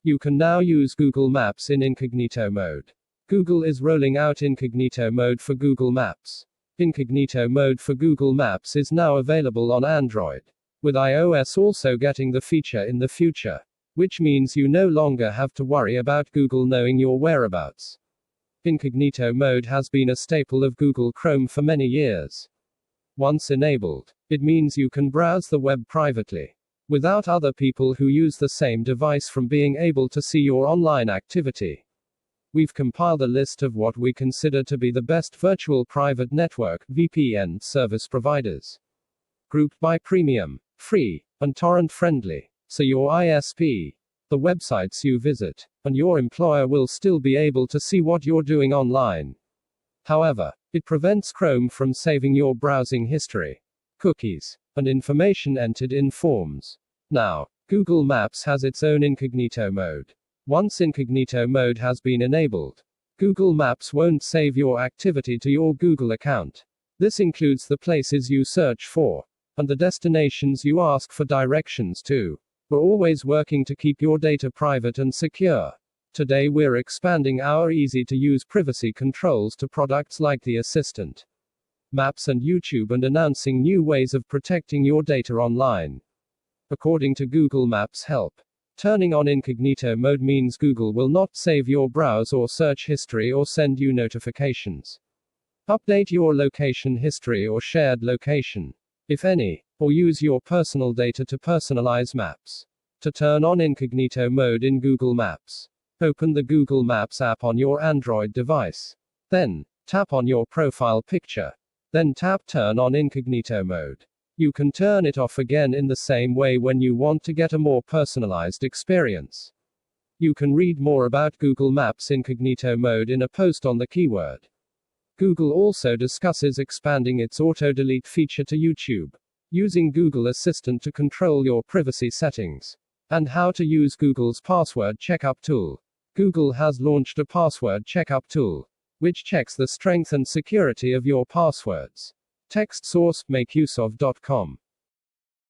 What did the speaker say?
You can now use Google Maps in incognito mode. Google is rolling out incognito mode for Google Maps. Incognito mode for Google Maps is now available on Android, with iOS also getting the feature in the future, which means you no longer have to worry about Google knowing your whereabouts. Incognito mode has been a staple of Google Chrome for many years. Once enabled, it means you can browse the web privately, without other people who use the same device from being able to see your online activity. We've compiled a list of what we consider to be the best virtual private network (VPN) service providers, grouped by premium, free, and torrent-friendly, so your ISP, the websites you visit, and your employer will still be able to see what you're doing online. However, it prevents Chrome from saving your browsing history, cookies, and information entered in forms. Now, Google Maps has its own incognito mode. Once incognito mode has been enabled, Google Maps won't save your activity to your Google account. This includes the places you search for, and the destinations you ask for directions to. We're always working to keep your data private and secure. Today we're expanding our easy-to-use privacy controls to products like the Assistant, Maps and YouTube, and announcing new ways of protecting your data online. According to Google Maps Help, turning on incognito mode means Google will not save your browse or search history or send you notifications, update your location history or shared location, if any, or use your personal data to personalize maps. To turn on incognito mode in Google Maps, open the Google Maps app on your Android device. Then, tap on your profile picture. Then tap Turn on incognito mode. You can turn it off again in the same way when you want to get a more personalized experience. You can read more about Google Maps incognito mode in a post on the keyword. Google also discusses expanding its auto-delete feature to YouTube, using Google Assistant to control your privacy settings, and how to use Google's password checkup tool. Google has launched a password checkup tool, which checks the strength and security of your passwords. Text source: makeuseof.com.